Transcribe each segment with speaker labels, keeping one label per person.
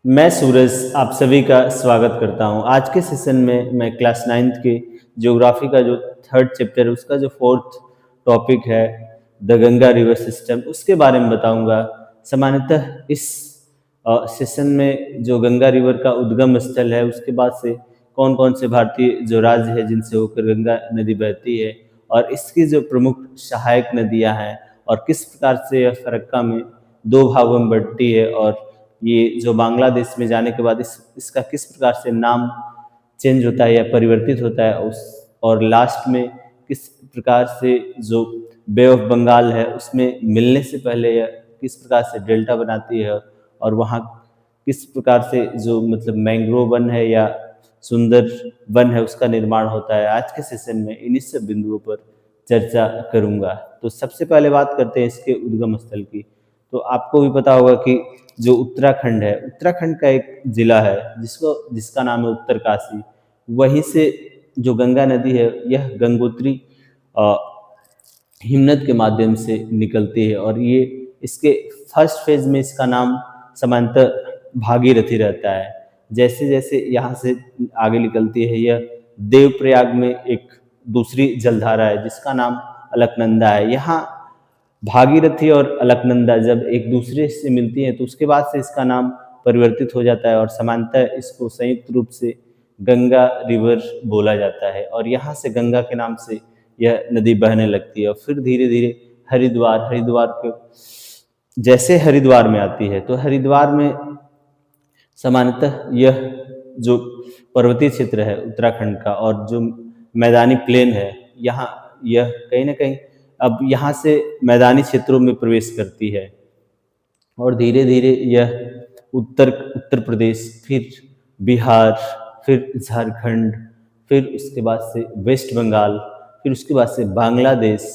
Speaker 1: मैं सूरज आप सभी का स्वागत करता हूं। आज के सेशन में मैं क्लास 9th के ज्योग्राफी का जो थर्ड चैप्टर है उसका जो फोर्थ टॉपिक है द गंगा रिवर सिस्टम उसके बारे में बताऊंगा। सामान्यतः इस सेशन में जो गंगा रिवर का उद्गम स्थल है उसके बाद से कौन कौन से भारतीय जो राज्य है जिनसे होकर गंगा नदी बहती है और इसकी जो प्रमुख सहायक नदियां हैं और किस प्रकार से यह फरक्का में दो भागों में बढ़ती है और ये जो बांग्लादेश में जाने के बाद इसका किस प्रकार से नाम चेंज होता है या परिवर्तित होता है उस और लास्ट में किस प्रकार से जो बे ऑफ बंगाल है उसमें मिलने से पहले यह किस प्रकार से डेल्टा बनाती है और वहाँ किस प्रकार से जो मतलब मैंग्रोव वन है या सुंदर वन है उसका निर्माण होता है। आज के सेशन में इन्हीं सब बिंदुओं पर चर्चा करूंगा। तो सबसे पहले बात करते हैं इसके उद्गम स्थल की। तो आपको भी पता होगा कि जो उत्तराखंड है, उत्तराखंड का एक जिला है जिसका नाम है उत्तरकाशी। वहीं से जो गंगा नदी है यह गंगोत्री हिमनद के माध्यम से निकलती है और ये इसके फर्स्ट फेज में इसका नाम सामान्यतः भागीरथी रहता है। जैसे जैसे यहाँ से आगे निकलती है यह देवप्रयाग में एक दूसरी जलधारा है जिसका नाम अलकनंदा है। यहाँ भागीरथी और अलकनंदा जब एक दूसरे से मिलती हैं तो उसके बाद से इसका नाम परिवर्तित हो जाता है और सामान्यतः इसको संयुक्त रूप से गंगा रिवर बोला जाता है और यहाँ से गंगा के नाम से यह नदी बहने लगती है और फिर धीरे धीरे हरिद्वार के जैसे हरिद्वार में आती है तो हरिद्वार में सामान्यतः यह जो पर्वतीय क्षेत्र है उत्तराखंड का और जो मैदानी प्लेन है यहाँ यह कहीं ना कहीं अब यहाँ से मैदानी क्षेत्रों में प्रवेश करती है और धीरे धीरे यह उत्तर प्रदेश, फिर बिहार, फिर झारखंड, फिर उसके बाद से वेस्ट बंगाल, फिर उसके बाद से बांग्लादेश,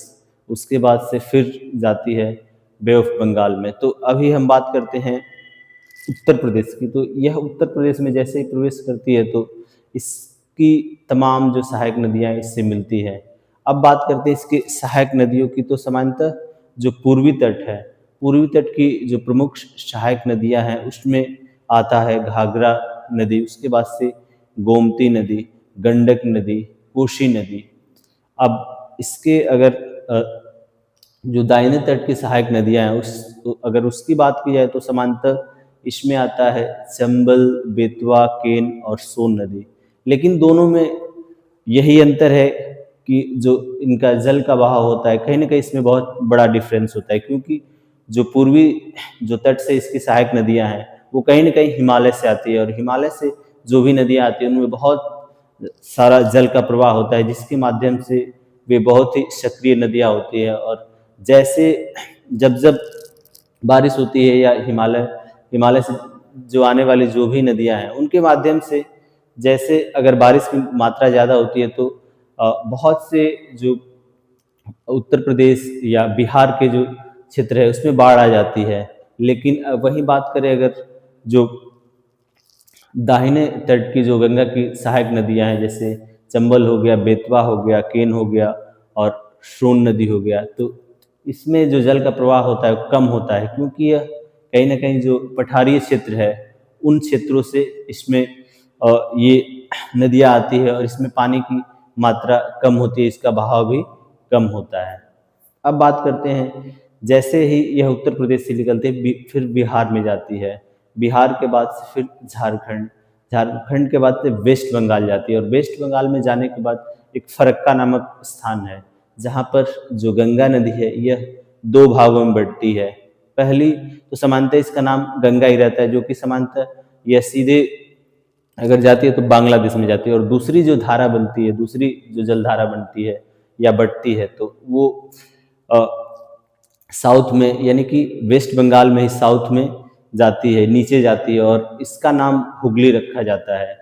Speaker 1: उसके बाद से फिर जाती है बे ऑफ बंगाल में। तो अभी हम बात करते हैं उत्तर प्रदेश की। तो यह उत्तर प्रदेश में जैसे ही प्रवेश करती है तो इसकी तमाम जो सहायक नदियाँ इससे मिलती हैं। अब बात करते हैं इसकी सहायक नदियों की। तो सामान्यतः जो पूर्वी तट है, पूर्वी तट की जो प्रमुख सहायक नदियां हैं उसमें आता है घाघरा नदी, उसके बाद से गोमती नदी, गंडक नदी, कोशी नदी। अब इसके अगर जो दाहिने तट की सहायक नदियां हैं अगर उसकी बात की जाए तो सामान्यतः इसमें आता है चंबल, बेतवा, केन और सोन नदी। लेकिन दोनों में यही अंतर है कि जो इनका जल का बहाव होता है कहीं ना कहीं इसमें बहुत बड़ा डिफरेंस होता है, क्योंकि जो पूर्वी जो तट से इसकी सहायक नदियां हैं वो कहीं ना कहीं हिमालय से आती है और हिमालय से जो भी नदियां आती हैं उनमें बहुत सारा जल का प्रवाह होता है जिसके माध्यम से वे बहुत ही सक्रिय नदियां होती है। और जैसे जब जब बारिश होती है या हिमालय से जो आने वाली जो भी नदियां हैं उनके माध्यम से जैसे अगर बारिश की मात्रा ज़्यादा होती है तो बहुत से जो उत्तर प्रदेश या बिहार के जो क्षेत्र है उसमें बाढ़ आ जाती है। लेकिन वही बात करें अगर जो दाहिने तट की जो गंगा की सहायक नदियां हैं जैसे चंबल हो गया, बेतवा हो गया, केन हो गया और सोन नदी हो गया, तो इसमें जो जल का प्रवाह होता है कम होता है, क्योंकि यह कहीं ना कहीं जो पठारीय क्षेत्र है उन क्षेत्रों से इसमें ये नदियां आती है और इसमें पानी की मात्रा कम होती है, इसका बहाव भी कम होता है। अब बात करते हैं जैसे ही यह उत्तर प्रदेश से निकलते हैं फिर बिहार में जाती है, बिहार के बाद से फिर झारखंड के बाद से वेस्ट बंगाल जाती है और वेस्ट बंगाल में जाने के बाद एक फरक्का नामक स्थान है जहाँ पर जो गंगा नदी है यह दो भागों में बढ़ती है। पहली तो समानतः इसका नाम गंगा ही रहता है, जो कि समानतः यह सीधे अगर जाती है तो बांग्लादेश में जाती है और दूसरी जो धारा बनती है, दूसरी जो जलधारा बनती है या बढ़ती है तो वो साउथ में यानी कि वेस्ट बंगाल में ही साउथ में जाती है, नीचे जाती है और इसका नाम हुगली रखा जाता है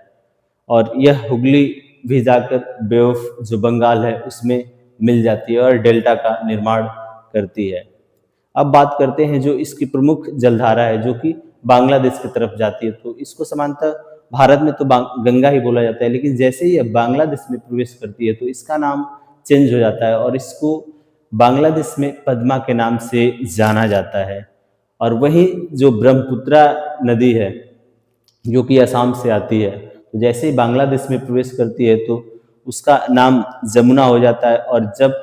Speaker 1: और यह हुगली भी जाकर बे ऑफ जो बंगाल है उसमें मिल जाती है और डेल्टा का निर्माण करती है। अब बात करते हैं जो इसकी प्रमुख जलधारा है जो कि बांग्लादेश की तरफ जाती है। तो इसको समानतः भारत में तो गंगा ही बोला जाता है, लेकिन जैसे ही यह बांग्लादेश में प्रवेश करती है तो इसका नाम चेंज हो जाता है और इसको बांग्लादेश में पद्मा के नाम से जाना जाता है। और वही जो ब्रह्मपुत्रा नदी है जो कि असम से आती है। तो जैसे ही बांग्लादेश में प्रवेश करती है तो उसका नाम जमुना हो जाता है, और जब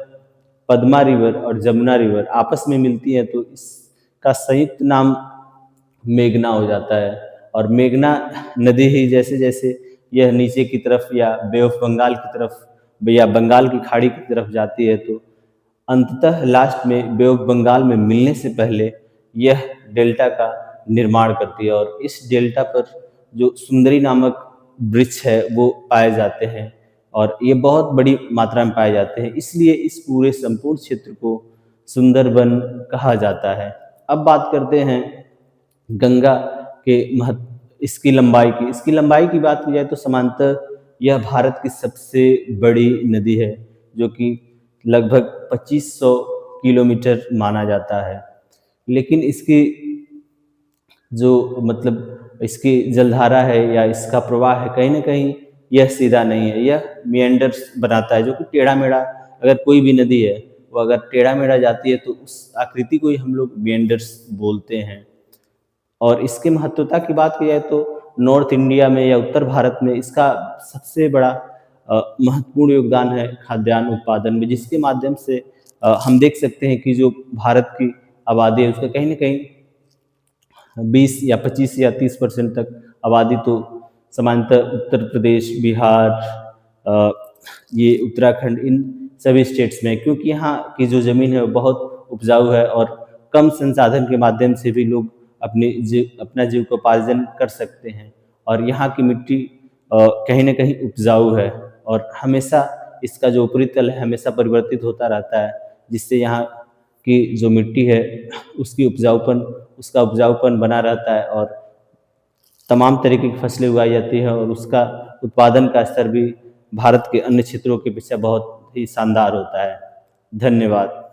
Speaker 1: पद्मा रिवर और जमुना रिवर आपस में मिलती है तो इसका संयुक्त नाम मेघना हो जाता है। और मेघना नदी ही जैसे जैसे यह नीचे की तरफ या बे ऑफ बंगाल की तरफ या बंगाल की खाड़ी की तरफ जाती है तो अंततः लास्ट में बे ऑफ बंगाल में मिलने से पहले यह डेल्टा का निर्माण करती है, और इस डेल्टा पर जो सुंदरी नामक वृक्ष है वो पाए जाते हैं, और ये बहुत बड़ी मात्रा में पाए जाते हैं, इसलिए इस पूरे संपूर्ण क्षेत्र को सुंदरबन कहा जाता है। अब बात करते हैं गंगा के महत्व इसकी लंबाई की बात की जाए तो समांतर यह भारत की सबसे बड़ी नदी है, जो कि लगभग 2500 किलोमीटर माना जाता है। लेकिन इसकी जो मतलब इसकी जलधारा है या इसका प्रवाह है, कहीं न कहीं यह सीधा नहीं है, यह मिएंडर्स बनाता है, जो कि टेढ़ा-मेढ़ा, अगर कोई भी नदी है, वो अगर टेढ़ा-मेढ़ा जाती है तो उस आकृति को ही हम लोग मिएंडर्स बोलते हैं। और इसकी महत्वता की बात की जाए तो नॉर्थ इंडिया में या उत्तर भारत में इसका सबसे बड़ा महत्वपूर्ण योगदान है खाद्यान्न उत्पादन में, जिसके माध्यम से हम देख सकते हैं कि जो भारत की आबादी है उसका कहीं न कहीं 20 या 25 या 30% तक आबादी तो समांतर उत्तर प्रदेश, बिहार, अ, ये उत्तराखंड, इन सभी स्टेट्स में है, क्योंकि यहाँ की जो ज़मीन है वो बहुत उपजाऊ है, और कम संसाधन के माध्यम से भी लोग अपना जीविकोपार्जन कर सकते हैं। और यहाँ की मिट्टी कहीं न कहीं उपजाऊ है, और हमेशा इसका जो ऊपरी तल है हमेशा परिवर्तित होता रहता है, जिससे यहाँ की जो मिट्टी है उसका उपजाऊपन बना रहता है, और तमाम तरीके की फसलें उगाई जाती हैं, और उसका उत्पादन का स्तर भी भारत के अन्य क्षेत्रों की अपेक्षा बहुत ही शानदार होता है। धन्यवाद।